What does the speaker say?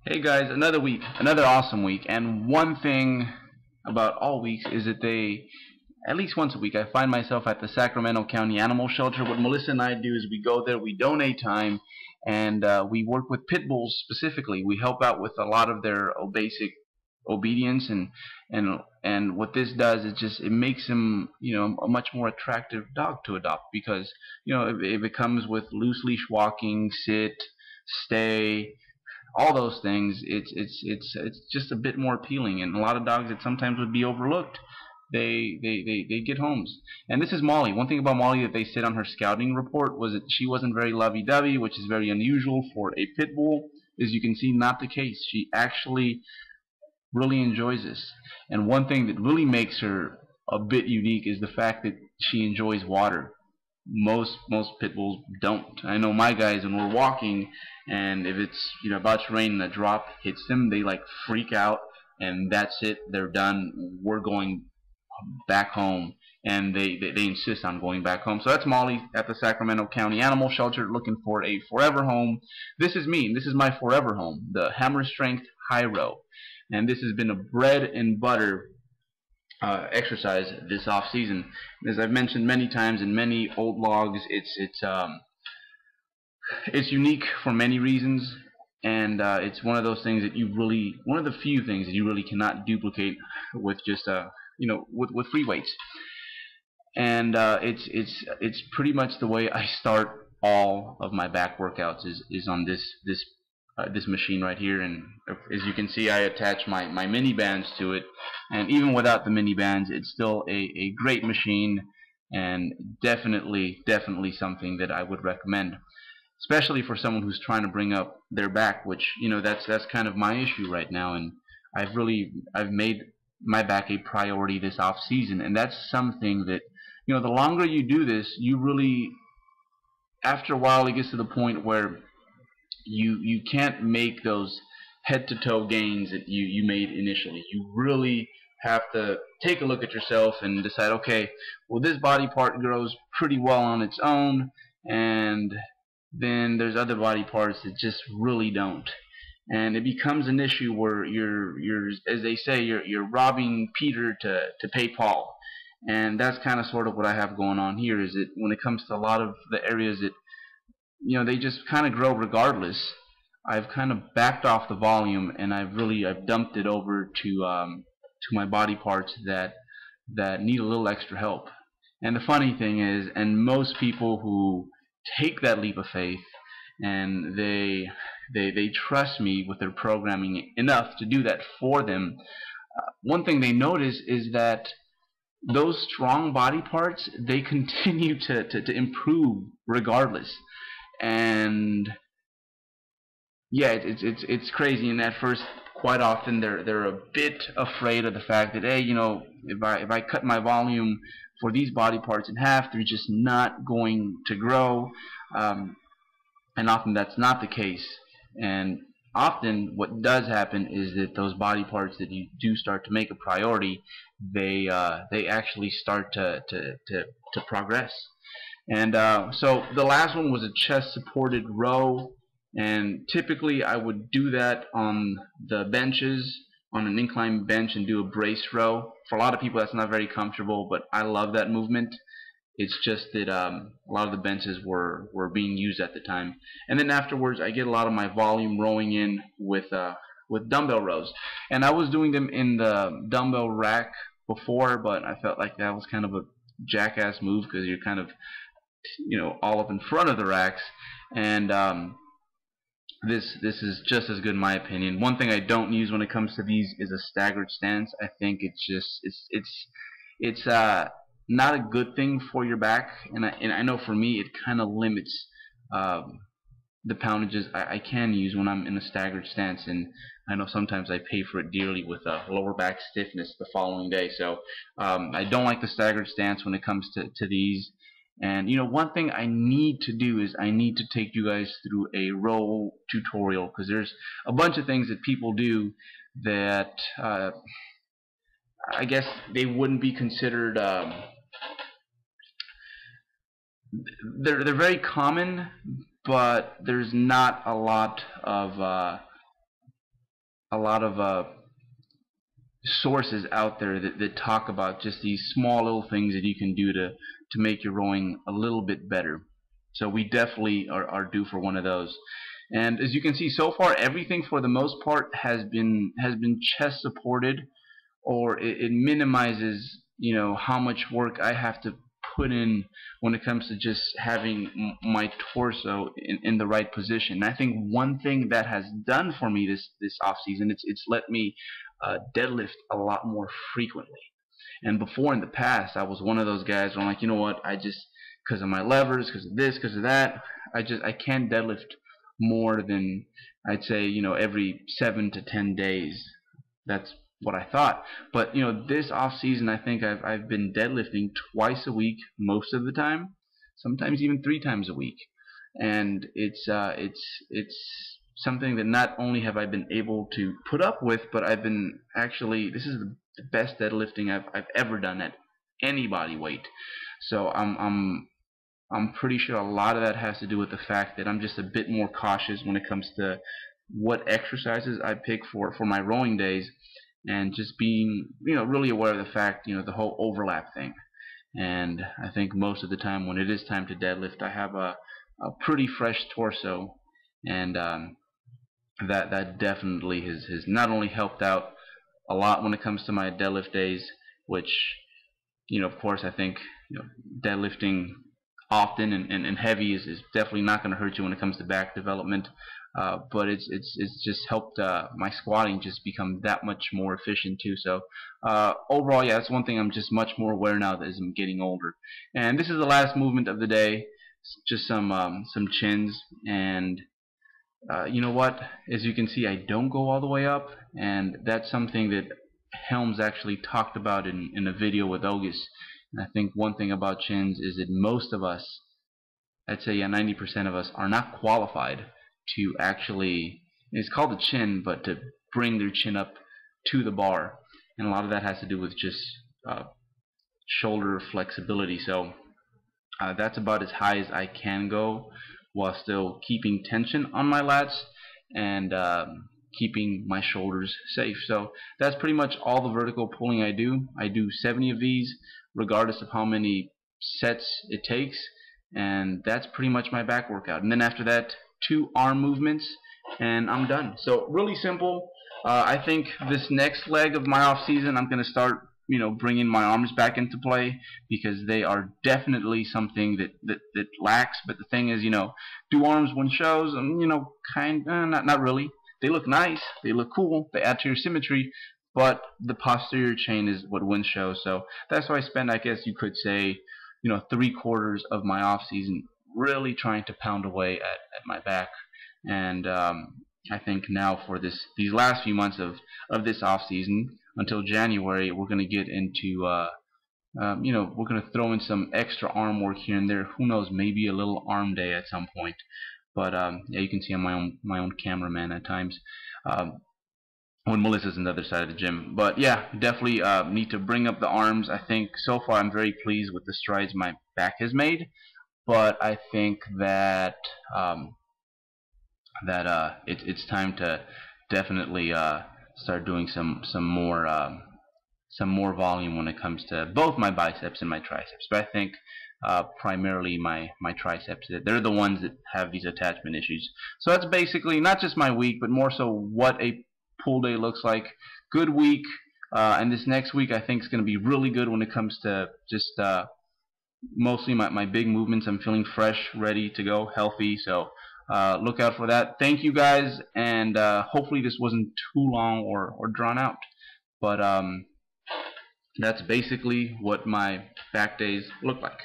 Hey guys, another week, another awesome week, and one thing about all weeks is that at least once a week, I find myself at the Sacramento County Animal Shelter. What Melissa and I do is we go there, we donate time, and we work with pit bulls specifically. We help out with a lot of their basic obedience, and what this does is just it makes them a much more attractive dog to adopt because it comes with loose leash walking, sit, stay, all those things. It's just a bit more appealing, and a lot of dogs that sometimes would be overlooked, they get homes. And this is Molly. One thing about Molly that they said on her scouting report was that she wasn't very lovey-dovey, which is very unusual for a pit bull. As you can see, not the case. She actually really enjoys this. And one thing that really makes her a bit unique is the fact that she enjoys water. Most pit bulls don't. I know my guys, when we're walking, and if it's about to rain and a drop hits them, they like freak out, and that's it. They're done. We're going back home, and they insist on going back home. So that's Molly at the Sacramento County Animal Shelter looking for a forever home. This is me. This is my forever home, the Hammer Strength High Row, and this has been a bread and butter exercise this off season. As I've mentioned many times in many old logs, it's unique for many reasons, and it's one of those things that one of the few things that you really cannot duplicate with just with free weights. And it's pretty much the way I start all of my back workouts is on this machine right here. And as you can see, I attach my mini bands to it, and even without the mini bands, it's still a great machine, and definitely something that I would recommend, especially for someone who's trying to bring up their back, which that's kind of my issue right now. And I've made my back a priority this off season, and that's something that the longer you do this, you really, after a while, it gets to the point where you can't make those head to toe gains that you made initially. You really have to take a look at yourself and decide, okay, well, this body part grows pretty well on its own, and then there's other body parts that just really don't. And it becomes an issue where you're as they say, you're robbing Peter to pay Paul. And that's kind of sort of what I have going on here, is that when it comes to a lot of the areas that they just kind of grow regardless, I've kind of backed off the volume, and I've dumped it over to my body parts that need a little extra help. And the funny thing is, and most people who take that leap of faith and they trust me with their programming enough to do that for them, one thing they notice is that those strong body parts, they continue to improve regardless. And yeah, it's crazy. And at first, quite often they're a bit afraid of the fact that, hey, if I cut my volume for these body parts in half, they're just not going to grow. And often that's not the case. And often what does happen is that those body parts that you do start to make a priority, they actually start to progress. And so the last one was a chest supported row, and typically I would do that on the benches, on an incline bench, and do a brace row. For a lot of people that's not very comfortable, but I love that movement. It's just that a lot of the benches were being used at the time. And then afterwards, I get a lot of my volume rowing in with dumbbell rows. And I was doing them in the dumbbell rack before, but I felt like that was kind of a jackass move because you're kind of all up in front of the racks. And this is just as good in my opinion. One thing I don't use when it comes to these is a staggered stance. I think it's not a good thing for your back, and I know for me it kind of limits the poundages I can use when I'm in a staggered stance, and I know sometimes I pay for it dearly with lower back stiffness the following day. So I don't like the staggered stance when it comes to these. And one thing I need to do is I need to take you guys through a row tutorial, because there's a bunch of things that people do that I guess they wouldn't be considered. They're very common, but there's not a lot of a lot of sources out there that talk about just these small little things that you can do to make your rowing a little bit better. So we definitely are due for one of those. And as you can see, so far everything for the most part has been chest supported, or it minimizes, you know, how much work I have to put in when it comes to just having my torso in the right position. And I think one thing that has done for me this off season, it's let me deadlift a lot more frequently. And before, in the past, I was one of those guys where I'm like, you know what, I just, because of my levers, because of this, because of that, I can't deadlift more than, I'd say, you know, every 7 to 10 days. That's what I thought. But you know, this off season, I think I've been deadlifting twice a week most of the time, sometimes even 3 times a week. And it's something that not only have I been able to put up with, but I've been actually, this is the best deadlifting I've ever done at any body weight. So I'm pretty sure a lot of that has to do with the fact that I'm just a bit more cautious when it comes to what exercises I pick for my rowing days, and just being, you know, really aware of the fact, you know, the whole overlap thing. And I think most of the time when it is time to deadlift, I have a pretty fresh torso, and that definitely has not only helped out a lot when it comes to my deadlift days, which, you know, of course, I think, you know, deadlifting often and heavy is definitely not going to hurt you when it comes to back development. But it's just helped my squatting just become that much more efficient too. So overall, yeah, that's one thing I'm just much more aware now that as I'm getting older. And this is the last movement of the day. Just some chins, and you know what? As you can see, I don't go all the way up, and that's something that Helms actually talked about in a video with August. And I think one thing about chins is that most of us, I'd say, yeah, 90% of us are not qualified to actually, it's called a chin, but to bring their chin up to the bar. And a lot of that has to do with just shoulder flexibility. So that's about as high as I can go while still keeping tension on my lats and keeping my shoulders safe. So that's pretty much all the vertical pulling I do. I do 70 of these regardless of how many sets it takes, and that's pretty much my back workout. And then after that, 2 arm movements and I'm done. So really simple. I think this next leg of my off season, I'm going to start, you know, bringing my arms back into play, because they are definitely something that lacks. But the thing is, you know, do arms win shows? You know, not really. They look nice, they look cool, they add to your symmetry, but the posterior chain is what wins shows. So that's why I spend, I guess you could say, you know, 3/4 of my off season really trying to pound away at my back. And I think now for these last few months of this off season until January, we're going to get into you know, we're going to throw in some extra arm work here and there. Who knows, maybe a little arm day at some point. But yeah, you can see I'm my own cameraman at times when Melissa's on the other side of the gym. But yeah, definitely need to bring up the arms. I think so far I'm very pleased with the strides my back has made, but I think that it's time to definitely start doing some more volume when it comes to both my biceps and my triceps. But I think primarily my triceps, they're the ones that have these attachment issues. So that's basically not just my week, but more so what a pull day looks like. Good week, and this next week I think is going to be really good when it comes to just mostly my big movements. I'm feeling fresh, ready to go, healthy. So look out for that. Thank you guys, and hopefully this wasn't too long or drawn out. But that's basically what my back days look like.